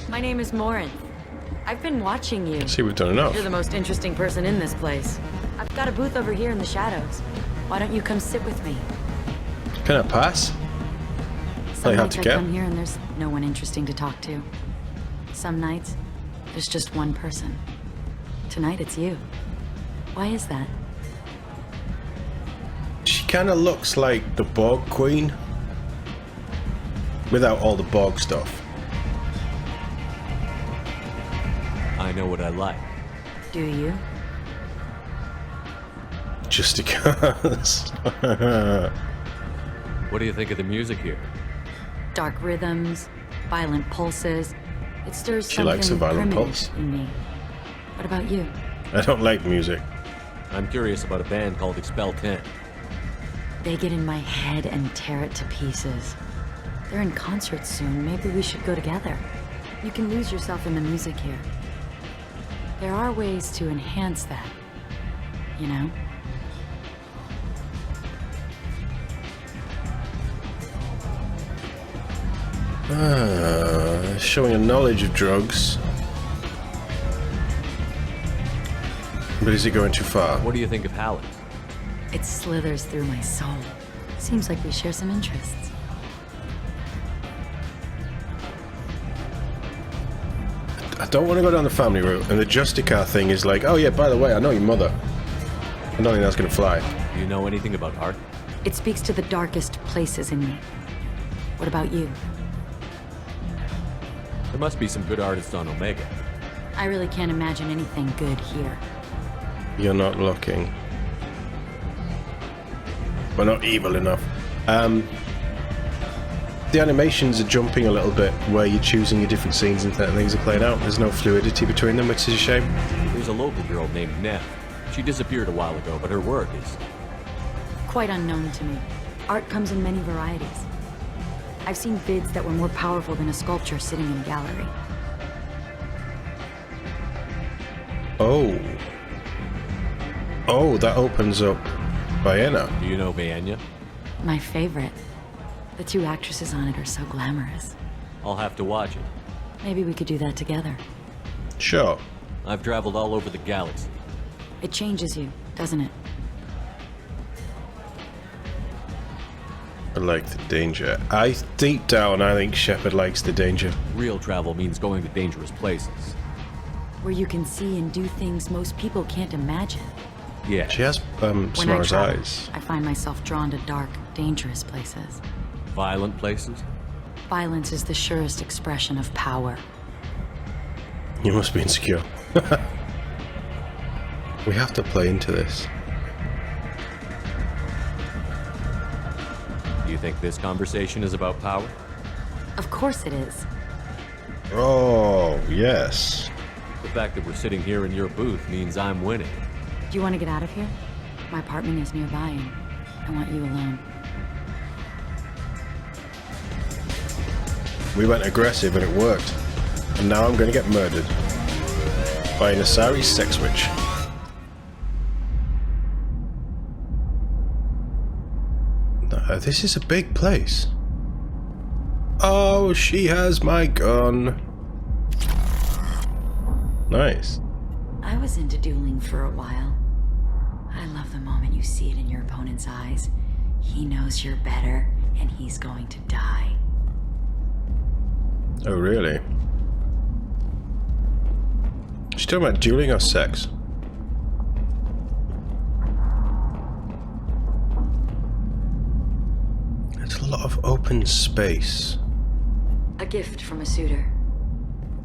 My name is Morin. I've been watching you. See, we've done enough. You're the most interesting person in this place. I've got a booth over here in the shadows. Why don't you come sit with me? Can I pass? Some hard nights to I get. come here and there's no one interesting to talk to. Some nights, there's just one person. Tonight it's you. Why is that? She kind of looks like the Borg Queen. Without all the Borg stuff. I know what I like. Do you? Just because. What do you think of the music here? Dark rhythms, violent pulses. It stirs She something likes a violent primitive pulse. in me. What about you? I don't like music. I'm curious about a band called Expel 10. They get in my head and tear it to pieces. They're in concert soon. Maybe we should go together. You can lose yourself in the music here. There are ways to enhance that, you know? Showing a knowledge of drugs. But is it going too far? What do you think of Halleck? It slithers through my soul. Seems like we share some interests. I don't want to go down the family route, and the Justicar thing is like, oh yeah, by the way, I know your mother. I don't think that's going to fly. Do you know anything about art? It speaks to the darkest places in me. What about you? There must be some good artists on Omega. I really can't imagine anything good here. You're not looking. We're not evil enough. The animations are jumping a little bit where you're choosing your different scenes and things are playing out. There's no fluidity between them, which is a shame. There's a local girl named Neff. She disappeared a while ago, but her work is... Quite unknown to me. Art comes in many varieties. I've seen vids that were more powerful than a sculpture sitting in a gallery. Oh. Oh, that opens up Vienna. Do you know Vienna? My favorite. The two actresses on it are so glamorous. I'll have to watch it. Maybe we could do that together. Sure. I've traveled all over the galaxy. It changes you, doesn't it? I like the danger. Deep down, I think Shepard likes the danger. Real travel means going to dangerous places. Where you can see and do things most people can't imagine. Yeah. She has When I Samara's travel, eyes. I find myself drawn to dark, dangerous places. Violent places? Violence is the surest expression of power. You must be insecure. We have to play into this. Do you think this conversation is about power? Of course it is. Oh, yes. The fact that we're sitting here in your booth means I'm winning. Do you want to get out of here? My apartment is nearby and I want you alone. We went aggressive and it worked. And now I'm going to get murdered. By an Asari sex witch. This is a big place. Oh, she has my gun. Nice. I was into dueling for a while. I love the moment you see it in your opponent's eyes. He knows you're better, and he's going to die. Oh, really? She's talking about dueling or sex? It's a lot of open space. A gift from a suitor.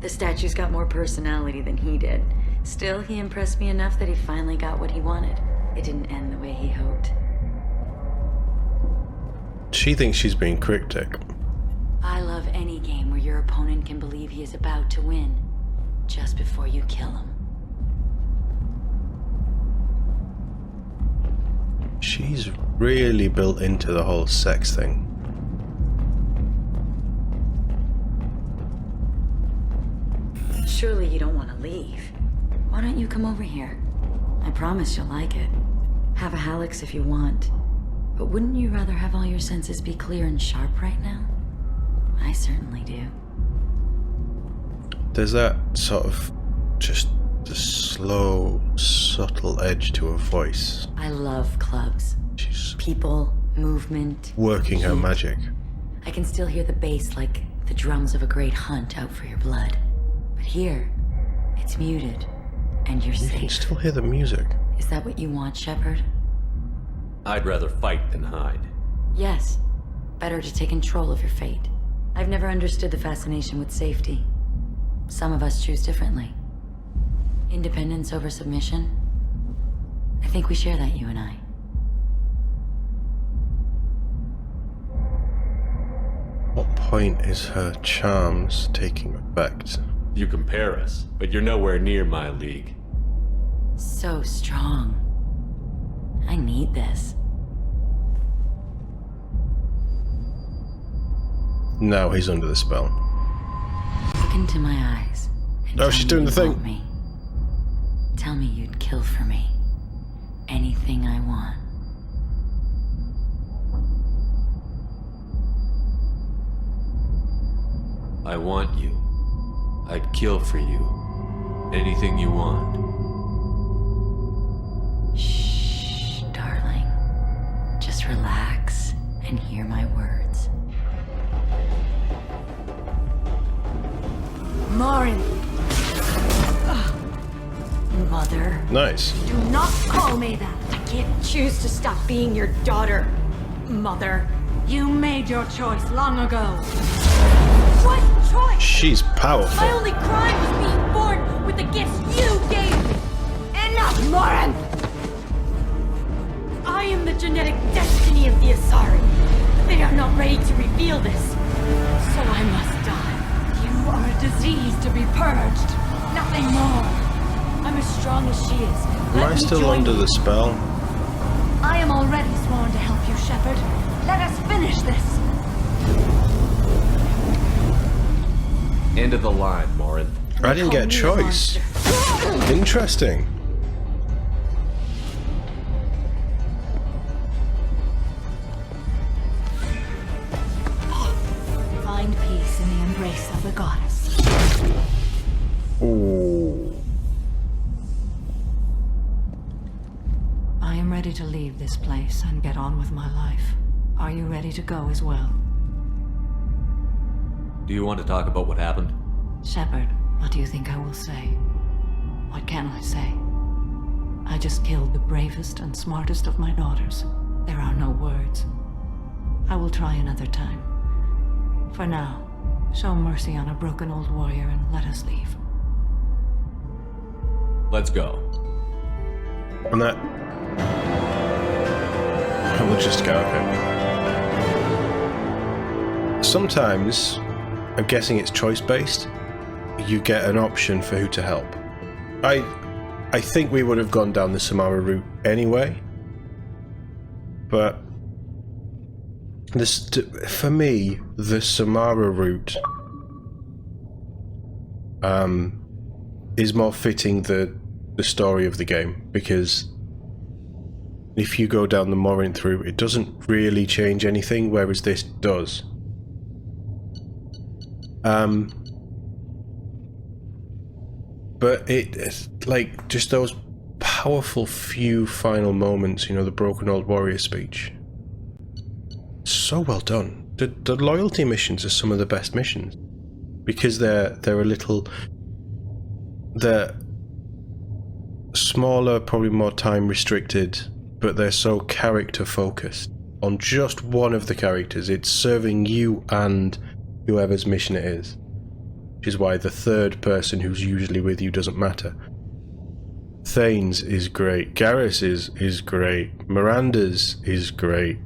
The statue's got more personality than he did. Still, he impressed me enough that he finally got what he wanted. It didn't end the way he hoped. She thinks she's being cryptic. I love any game where your opponent can believe he is about to win, just before you kill him. She's really built into the whole sex thing. Surely you don't want to leave. Why don't you come over here? I promise you'll like it. Have a Hallex if you want. But wouldn't you rather have all your senses be clear and sharp right now? I certainly do. There's that sort of just the slow, subtle edge to her voice. I love clubs. She's People, movement. working her heat. magic. I can still hear the bass like the drums of a great hunt out for your blood. But here, it's muted, and you're You can safe. still hear the music. Is that what you want, Shepard? I'd rather fight than hide. Yes. Better to take control of your fate. I've never understood the fascination with safety. Some of us choose differently. Independence over submission? I think we share that, you and I. What point is her charms taking effect? You compare us, but you're nowhere near my league. So strong. I need this. Now he's under the spell. Look into my eyes. And Oh, tell she's me doing you the thing. want me. Tell me you'd kill for me. Anything I want. I want you. I'd kill for you. Anything you want. Shh, darling. Just relax and hear my words. Marin! Mother. Nice. Do not call me that. I can't choose to stop being your daughter, Mother. You made your choice long ago. What choice? She's My powerful. only crime was being born with the gifts you gave me. Enough, Morin! I am the genetic destiny of the Asari. They are not ready to reveal this. So I must die. You are a disease to be purged. Nothing more. I'm as strong as she is. Am Let I me still join under you. the spell? I am already sworn to help you, Shepard. Let us finish this. End of the line, Morin. I didn't get a Call me a choice. monster. Interesting. Find peace in the embrace of the goddess. Ooh. I am ready to leave this place and get on with my life. Are you ready to go as well? Do you want to talk about what happened? Shepard, what do you think I will say? What can I say? I just killed the bravest and smartest of my daughters. There are no words. I will try another time. For now, show mercy on a broken old warrior and let us leave. Let's go. And that. We'll just go, okay. Sometimes, I'm guessing it's choice-based, you get an option for who to help. I think we would have gone down the Samara route anyway, but this, for me, the Samara route is more fitting the story of the game, because if you go down the Morinth route, it doesn't really change anything, whereas this does. But it's like just those powerful few final moments, you know, the broken old warrior speech. So well done. The loyalty missions are some of the best missions because they're a little, they're smaller, probably more time restricted, but they're so character focused on just one of the characters. It's serving you and whoever's mission it is, which is why the third person who's usually with you doesn't matter. Thane's is great, Garrus is great, Miranda's is great,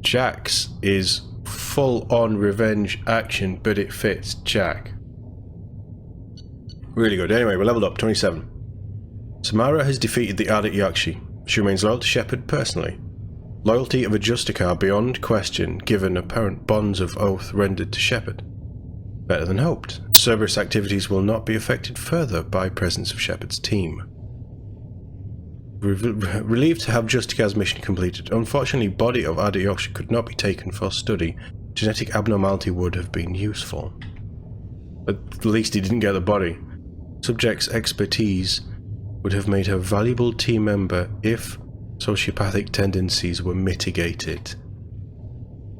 Jack's is full-on revenge action, but it fits Jack. Really good. Anyway, we're leveled up, 27. Samara has defeated the Ardat Yakshi. She remains loyal to Shepard personally. Loyalty of a Justicar beyond question, given apparent bonds of oath rendered to Shepard. Better than hoped. Cerberus activities will not be affected further by presence of Shepard's team. Relieved to have Justicar's mission completed. Unfortunately, body of Ardat Yakshi could not be taken for study. Genetic abnormality would have been useful. At least he didn't get the body. Subject's expertise would have made her a valuable team member if sociopathic tendencies were mitigated.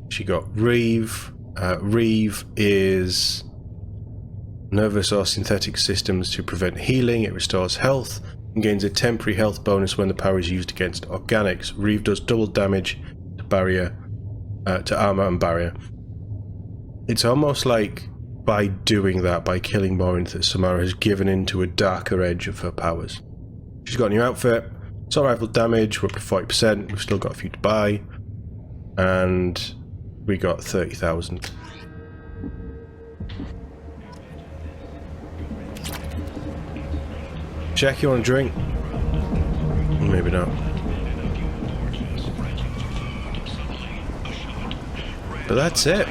She got Reeve. Reeve is nervous or synthetic systems to prevent healing. It restores health and gains a temporary health bonus when the power is used against organics. Reeve does double damage to barrier, to armor and barrier. It's almost like by doing that, by killing Morinth, that Samara has given into a darker edge of her powers. She's got a new outfit, assault rifle damage, we're up to 40%, we've still got a few to buy, and we got 30,000. Jack, you want a drink? Maybe not. But that's it.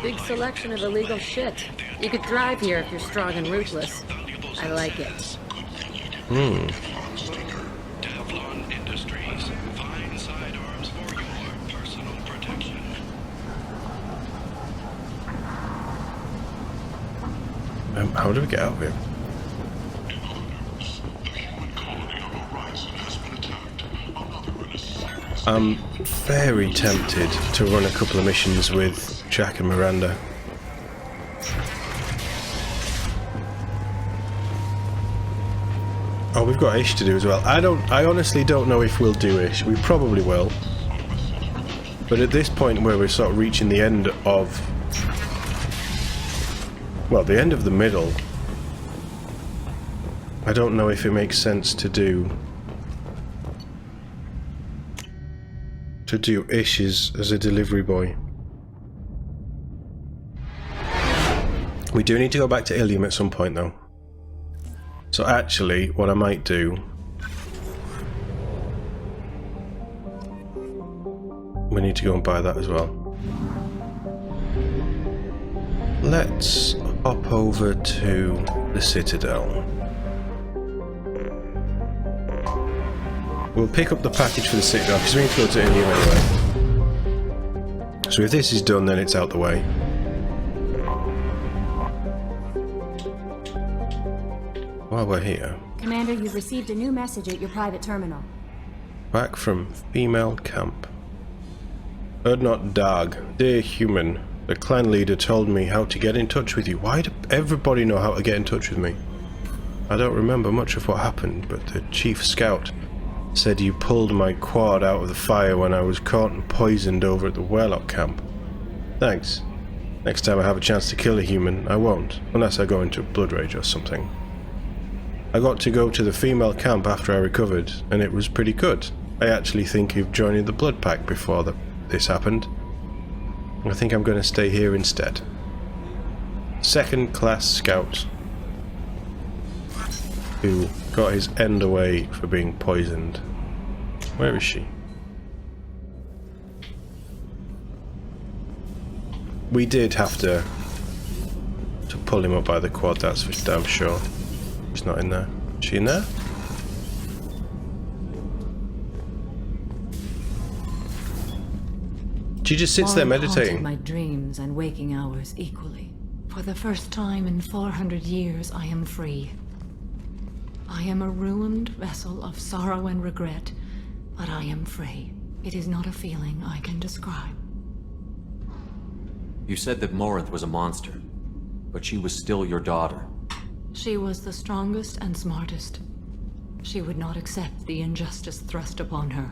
Big selection of illegal shit. You could thrive here if you're strong and ruthless. I like it. How do we get out of here? I'm very tempted to run a couple of missions with Jack and Miranda. Oh, we've got Ish to do as well. I honestly don't know if we'll do Ish. We probably will. But at this point where we're sort of reaching the end of... well, the end of the middle, I don't know if it makes sense to do Ish as a delivery boy. We do need to go back to Ilium at some point though. So actually, what I might do... we need to go and buy that as well. Let's hop over to the Citadel. We'll pick up the package for the Citadel because we need to go to Ilium anyway. So if this is done, then it's out the way. While we're here... Commander, you've received a new message at your private terminal. back from female camp. Heard not Dag, dear human. The clan leader told me how to get in touch with you. Why do everybody know how to get in touch with me? I don't remember much of what happened, but the chief scout said you pulled my quad out of the fire when I was caught and poisoned over at the Warlock camp. Thanks. Next time I have a chance to kill a human, I won't, unless I go into a blood rage or something. I got to go to the female camp after I recovered, and it was pretty good. I actually think of joining the Blood Pack before this happened. I think I'm going to stay here instead. Second class scout who got his end away for being poisoned. Where is she? We did have to pull him up by the quad, that's for damn sure. He's not in there. Is she in there? She just sits there meditating. My dreams and waking hours equally. For the first time in 400 years, I am free. I am a ruined vessel of sorrow and regret, but I am free. It is not a feeling I can describe. You said that Morinth was a monster, but she was still your daughter. She was the strongest and smartest. She would not accept the injustice thrust upon her.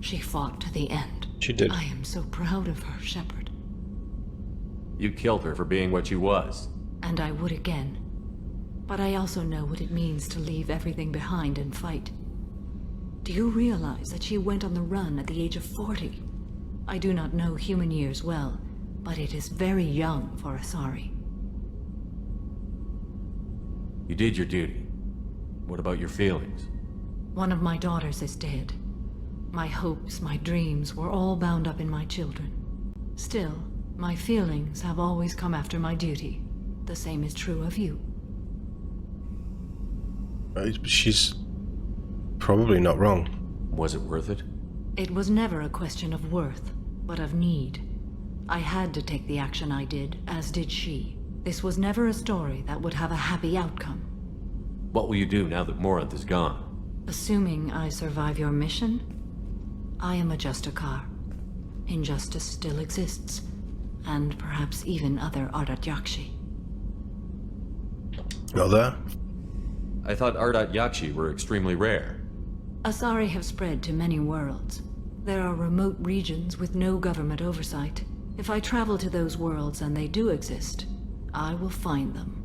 She fought to the end. She did. I am so proud of her, Shepard. You killed her for being what she was. And I would again. But I also know what it means to leave everything behind and fight. Do you realize that she went on the run at the age of 40? I do not know human years well, but it is very young for Asari. You did your duty. What about your feelings? One of my daughters is dead. My hopes, my dreams were all bound up in my children. Still, my feelings have always come after my duty. The same is true of you. She's probably not wrong. Was it worth it? It was never a question of worth, but of need. I had to take the action I did, as did she. This was never a story that would have a happy outcome. What will you do now that Morinth is gone? Assuming I survive your mission, I am a Justicar. Injustice still exists, and perhaps even other Ardat Yakshi. Other? I thought Ardat Yakshi were extremely rare. Asari have spread to many worlds. There are remote regions with no government oversight. If I travel to those worlds and they do exist, I will find them.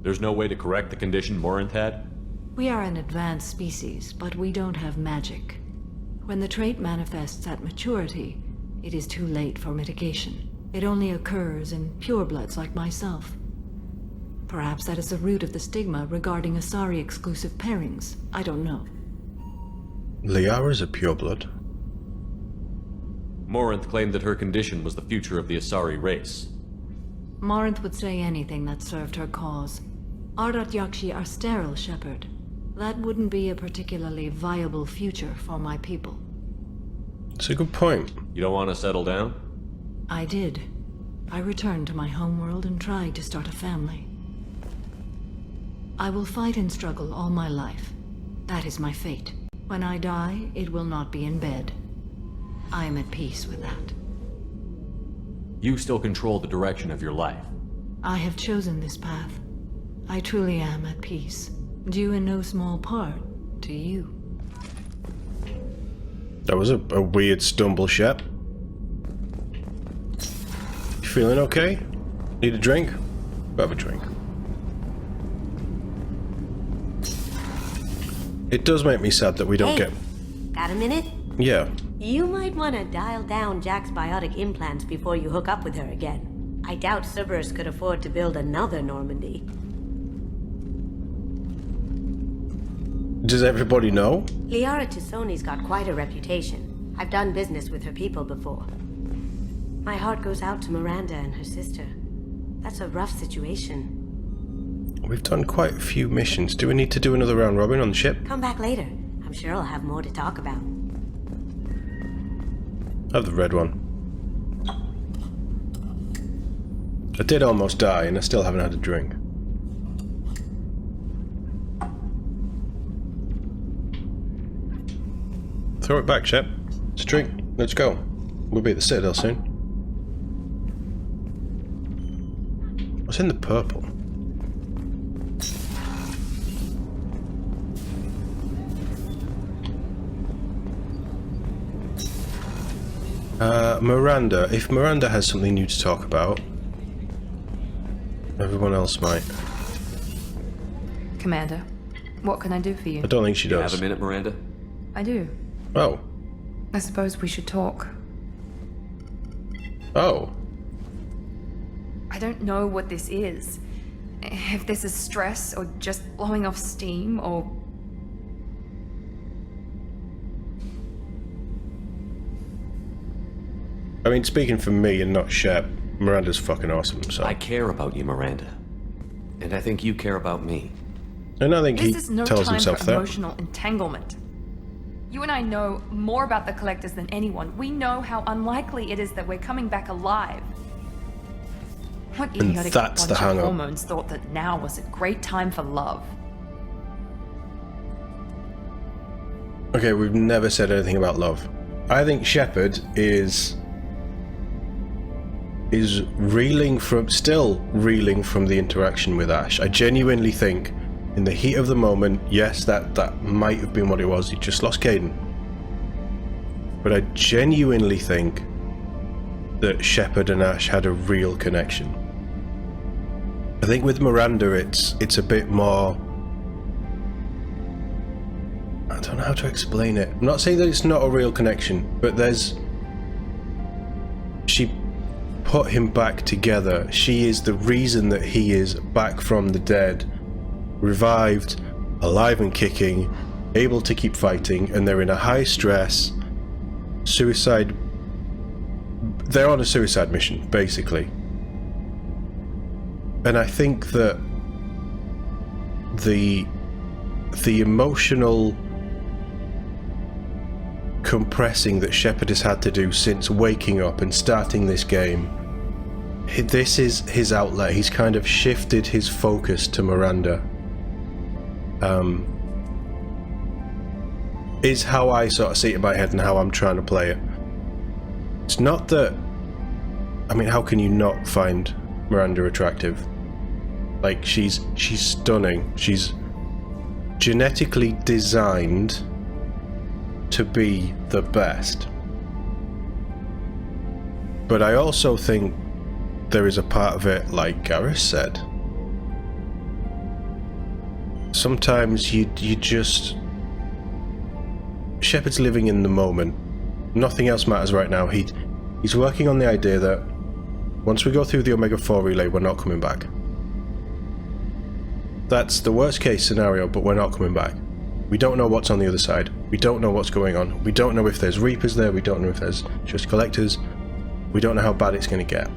There's no way to correct the condition Morinth had? We are an advanced species, but we don't have magic. When the trait manifests at maturity, it is too late for mitigation. It only occurs in purebloods like myself. Perhaps that is the root of the stigma regarding Asari-exclusive pairings. I don't know. Liara's a pureblood. Morinth claimed that her condition was the future of the Asari race. Morinth would say anything that served her cause. Ardat Yakshi are sterile, Shepard. That wouldn't be a particularly viable future for my people. It's a good point. You don't want to settle down? I did. I returned to my homeworld and tried to start a family. I will fight and struggle all my life. That is my fate. When I die, it will not be in bed. I am at peace with that. You still control the direction of your life. I have chosen this path. I truly am at peace. Due in no small part to you. That was a weird stumble, Shep. You feeling okay? Need a drink? Have a drink. It does make me sad that we don't get... Got a minute? Yeah. You might want to dial down Jack's biotic implants before you hook up with her again. I doubt Cerberus could afford to build another Normandy. Does everybody know? Liara Tisoni's got quite a reputation. I've done business with her people before. My heart goes out to Miranda and her sister. That's a rough situation. We've done quite a few missions. Do we need to do another round robin on the ship? Come back later. I'm sure I'll have more to talk about. Have the red one. I did almost die and I still haven't had a drink. Throw it back, Shep. It's a drink. Let's go. We'll be at the Citadel soon. What's in the purple? Miranda. If Miranda has something new to talk about, everyone else might. Commander, what can I do for you? I don't think she does. Have a minute, Miranda? I do. Oh. I suppose we should talk. Oh. I don't know what this is. If this is stress, or just blowing off steam, or... I mean, speaking for me and not Shep, Miranda's fucking awesome, so... I care about you, Miranda. And I think you care about me. And I think he This is no tells time himself for that. emotional entanglement. You and I know more about the Collectors than anyone. We know how unlikely it is that we're coming back alive. What And idiotic that's the bunch of hang-up. hormones thought that now was a great time for love? Okay, we've never said anything about love. I think Shepard is still reeling from the interaction with Ash. I genuinely think, in the heat of the moment, yes, that might have been what it was. He just lost Caden. But I genuinely think that Shepard and Ash had a real connection. I think with Miranda, it's a bit more... I don't know how to explain it. I'm not saying that it's not a real connection, but she put him back together. She is the reason that he is back from the dead, revived, alive and kicking, able to keep fighting, and they're in a high stress suicide... They're on a suicide mission, basically. And I think that the emotional compressing that Shepard has had to do since waking up and starting this game. This is his outlet. He's kind of shifted his focus to Miranda. Is how I sort of see it in my head and how I'm trying to play it. It's not that... I mean, how can you not find Miranda attractive? Like, she's stunning. She's genetically designed to be the best. But I also think there is a part of it, like Gareth said. Sometimes you just... Shepard's living in the moment. Nothing else matters right now. He's working on the idea that once we go through the Omega-4 relay, we're not coming back. That's the worst case scenario, but we're not coming back. We don't know what's on the other side. We don't know what's going on. We don't know if there's Reapers there. We don't know if there's just Collectors. We don't know how bad it's going to get.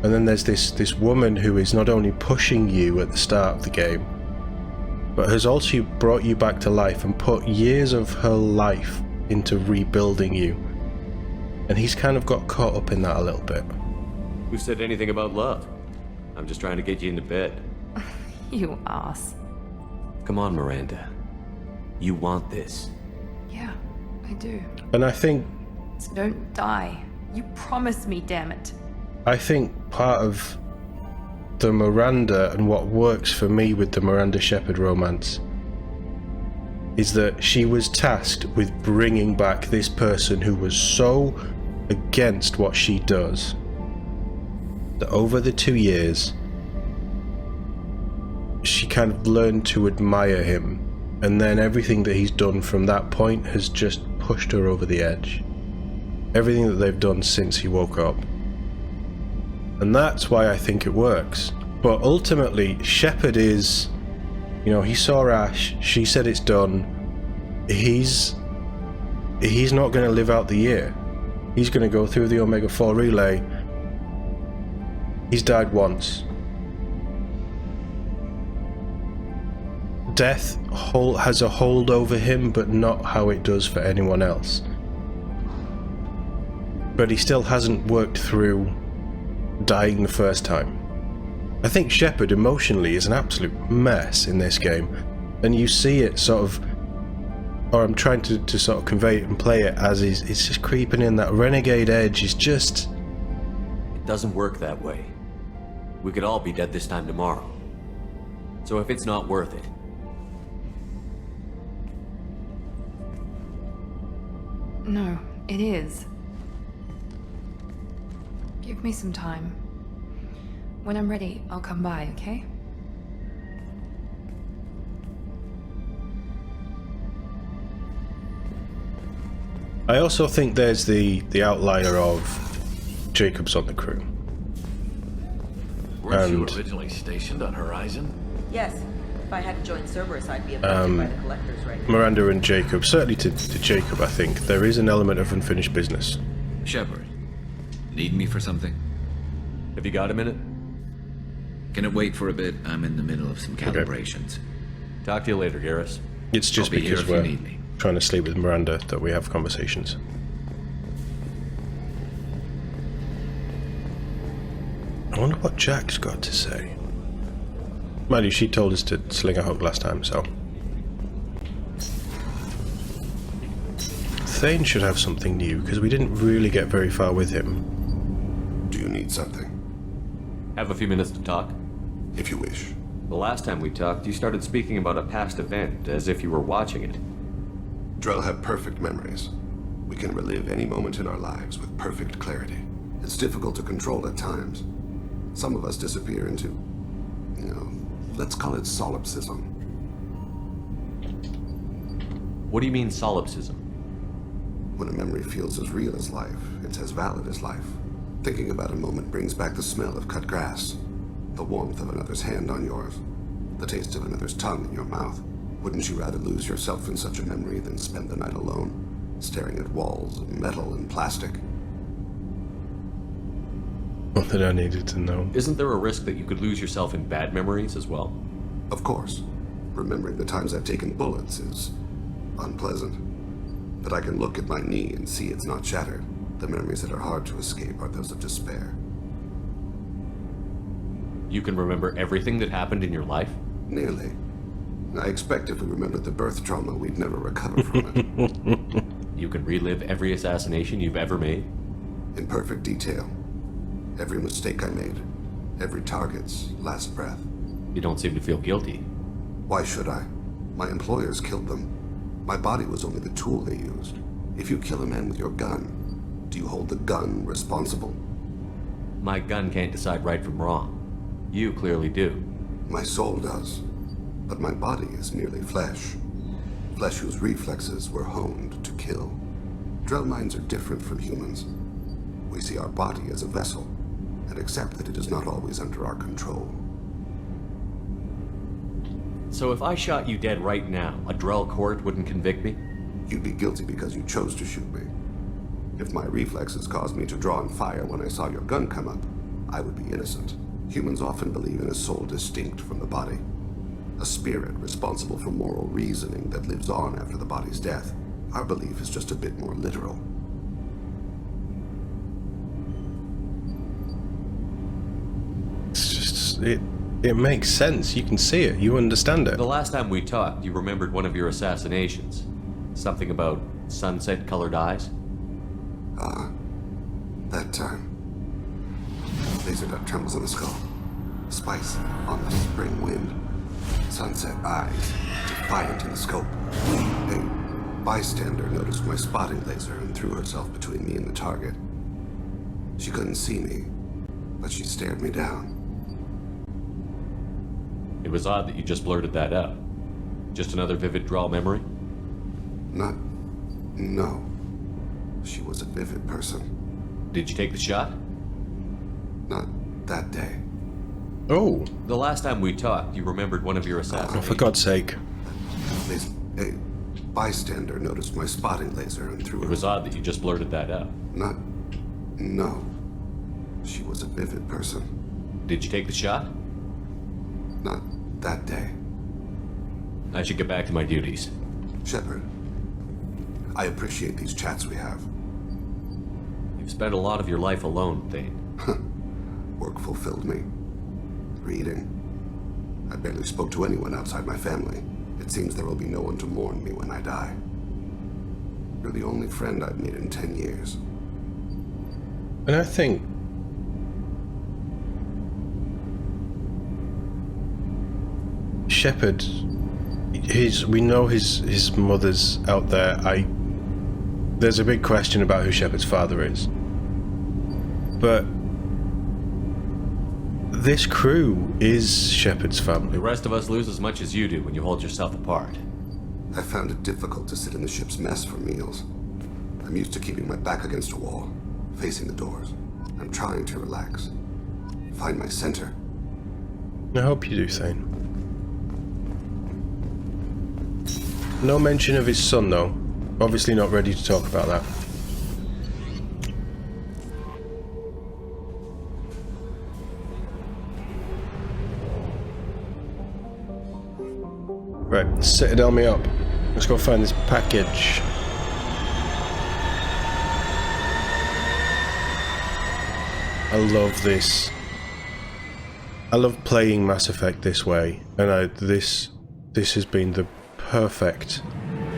And then there's this woman who is not only pushing you at the start of the game, but has also brought you back to life and put years of her life into rebuilding you. And he's kind of got caught up in that a little bit. Who said anything about love? I'm just trying to get you into bed. You ass. Come on, Miranda. You want this. Yeah, I do. And I think... So don't die. You promised me, damn it. I think part of the Miranda and what works for me with the Miranda Shepard romance is that she was tasked with bringing back this person who was so against what she does that over the 2 years she kind of learned to admire him, and then everything that he's done from that point has just pushed her over the edge. Everything that they've done since he woke up. And that's why I think it works. But ultimately, Shepard is... You know, he saw Ash, she said it's done. He's not going to live out the year. He's going to go through the Omega-4 relay. He's died once. Death has a hold over him, but not how it does for anyone else. But he still hasn't worked through dying the first time. I think Shepard emotionally is an absolute mess in this game, and you see it sort of, or I'm trying to sort of convey it and play it as it's just creeping in. That renegade edge is just... It doesn't work that way. We could all be dead this time tomorrow. So if it's not worth it... No, it is. Give me some time. When I'm ready, I'll come by, okay? I also think there's the outlier of Jacob's on the crew. Weren't you originally stationed on Horizon? Yes. If I hadn't joined Cerberus, I'd be abducted by the Collectors right now. Miranda and Jacob, certainly to Jacob, I think, there is an element of unfinished business. Shepard, need me for something? Have you got a minute? Can it wait for a bit? I'm in the middle of some calibrations. Okay. Talk to you later, Garrus. It's just because we're trying to sleep with Miranda that we have conversations. I wonder what Jack's got to say. Mind you, she told us to sling a hook last time, so... Thane should have something new, because we didn't really get very far with him. Do you need something? Have a few minutes to talk? If you wish. The last time we talked, you started speaking about a past event, as if you were watching it. Drell have perfect memories. We can relive any moment in our lives with perfect clarity. It's difficult to control at times. Some of us disappear into, you know, let's call it solipsism. What do you mean, solipsism? When a memory feels as real as life, it's as valid as life. Thinking about a moment brings back the smell of cut grass, the warmth of another's hand on yours, the taste of another's tongue in your mouth. Wouldn't you rather lose yourself in such a memory than spend the night alone, staring at walls of metal and plastic? Not that I needed to know. Isn't there a risk that you could lose yourself in bad memories as well? Of course. Remembering the times I've taken bullets is unpleasant. But I can look at my knee and see it's not shattered. The memories that are hard to escape are those of despair. You can remember everything that happened in your life? Nearly. I expect if we remembered the birth trauma, we'd never recover from it. You can relive every assassination you've ever made? In perfect detail. Every mistake I made. Every target's last breath. You don't seem to feel guilty. Why should I? My employers killed them. My body was only the tool they used. If you kill a man with your gun, do you hold the gun responsible? My gun can't decide right from wrong. You clearly do. My soul does. But my body is merely flesh. Flesh whose reflexes were honed to kill. Drell minds are different from humans. We see our body as a vessel, and accept that it is not always under our control. So if I shot you dead right now, a Drell court wouldn't convict me? You'd be guilty because you chose to shoot me. If my reflexes caused me to draw and fire when I saw your gun come up, I would be innocent. Humans often believe in a soul distinct from the body. A spirit responsible for moral reasoning that lives on after the body's death. Our belief is just a bit more literal. It's just, it makes sense. You can see it. You understand it. The last time we talked, you remembered one of your assassinations. Something about sunset-colored eyes? That time. Laser dot trembles on the skull. Spice on the spring wind. Sunset eyes, defiant in the scope. A bystander noticed my spotting laser and threw herself between me and the target. She couldn't see me, but she stared me down. It was odd that you just blurted that out. Just another vivid Drell memory? No. She was a vivid person. Did you take the shot? Not that day. Oh. The last time we talked, you remembered one of your assassinations. Oh, for God's sake. A bystander noticed my spotting laser and threw her. It was odd that you just blurted that out. No. She was a vivid person. Did you take the shot? Not that day. I should get back to my duties. Shepard, I appreciate these chats we have. You've spent a lot of your life alone, Thane. Work fulfilled me. Reading. I barely spoke to anyone outside my family. It seems there will be no one to mourn me when I die. You're the only friend I've made in 10 years. And I think Shepard, we know his mother's out there. There's a big question about who Shepard's father is. But this crew is Shepard's family. The rest of us lose as much as you do when you hold yourself apart. I found it difficult to sit in the ship's mess for meals. I'm used to keeping my back against a wall, facing the doors. I'm trying to relax. Find my center. I hope you do, Thane. No mention of his son, though. Obviously not ready to talk about that. Right, Citadel me up. Let's go find this package. I love this. I love playing Mass Effect this way, and this has been the perfect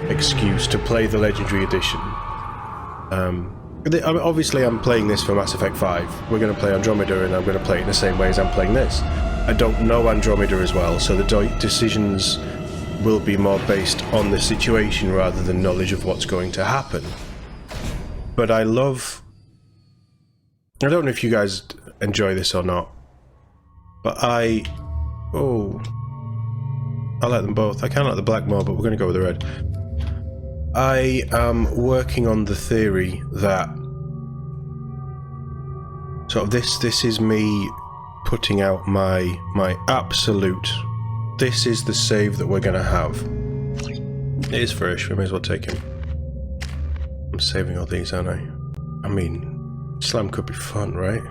excuse to play the Legendary Edition. Obviously I'm playing this for Mass Effect 5. We're going to play Andromeda, and I'm going to play it in the same way as I'm playing this. I don't know Andromeda as well, so the decisions will be more based on the situation rather than knowledge of what's going to happen. But I don't know if you guys enjoy this or not, but I like them both. I kind of like the black more, but we're going to go with the red. I am working on the theory that sort of this is me putting out my absolute. This is the save that we're going to have. It is fresh. We may as well take him. I'm saving all these, aren't I? I mean, Slam could be fun, right?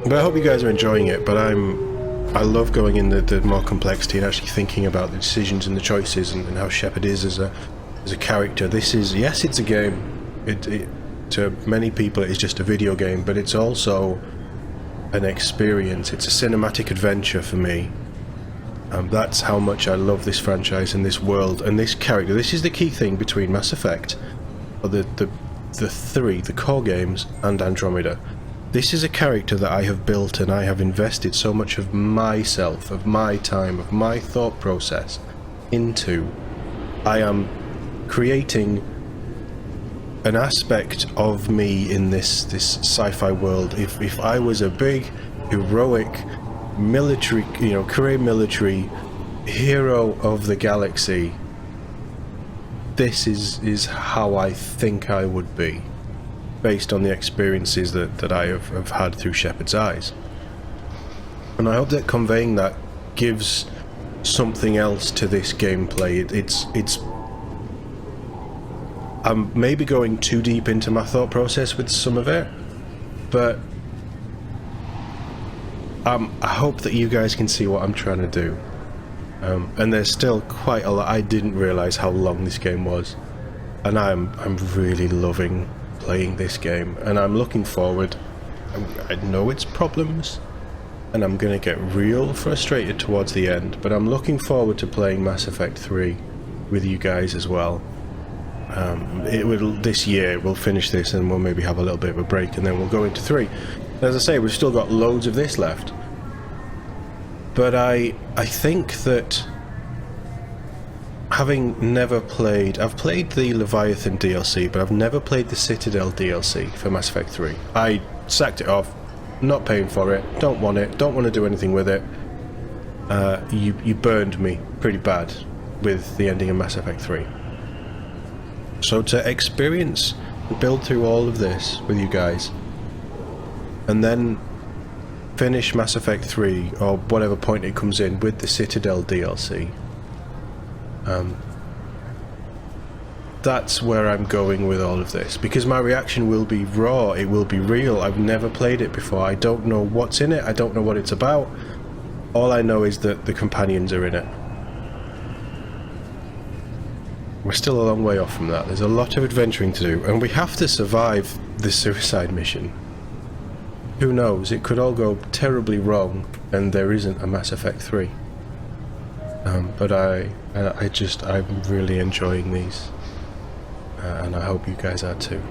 But I hope you guys are enjoying it. But I'm I love going in the more complexity and actually thinking about the decisions and the choices and how Shepard is as a character. This is, yes, it's a game. It to many people it is just a video game, but it's also an experience. It's a cinematic adventure for me. That's how much I love this franchise and this world and this character. This is the key thing between Mass Effect, or the three, the core games, and Andromeda. This is a character that I have built and I have invested so much of myself, of my time, of my thought process into. I am creating an aspect of me in this sci-fi world. If I was a big, heroic, military, career military hero of the galaxy, this is how I think I would be, based on the experiences that I have had through Shepard's eyes. And I hope that conveying that gives something else to this gameplay. It's I'm maybe going too deep into my thought process with some of it, but I hope that you guys can see what I'm trying to do. And there's still quite a lot. I didn't realise how long this game was, and I'm really loving playing this game, and I'm looking forward. I know its problems, and I'm gonna get real frustrated towards the end, but I'm looking forward to playing Mass Effect 3 with you guys as well. This year we'll finish this and we'll maybe have a little bit of a break and then we'll go into 3. As I say, we've still got loads of this left, but I think that having never played, I've played the Leviathan DLC, but I've never played the Citadel DLC for Mass Effect 3. I sacked it off, not paying for it, don't want to do anything with it. You burned me pretty bad with the ending of Mass Effect 3. So to experience, build through all of this with you guys, and then finish Mass Effect 3, or whatever point it comes in, with the Citadel DLC, that's where I'm going with all of this, because my reaction will be raw, it will be real. I've never played it before, I don't know what's in it, I don't know what it's about. All I know is that the companions are in it. We're still a long way off from that. There's a lot of adventuring to do, and we have to survive the suicide mission. Who knows, it could all go terribly wrong and there isn't a Mass Effect 3. But I'm really enjoying these, and I hope you guys are too.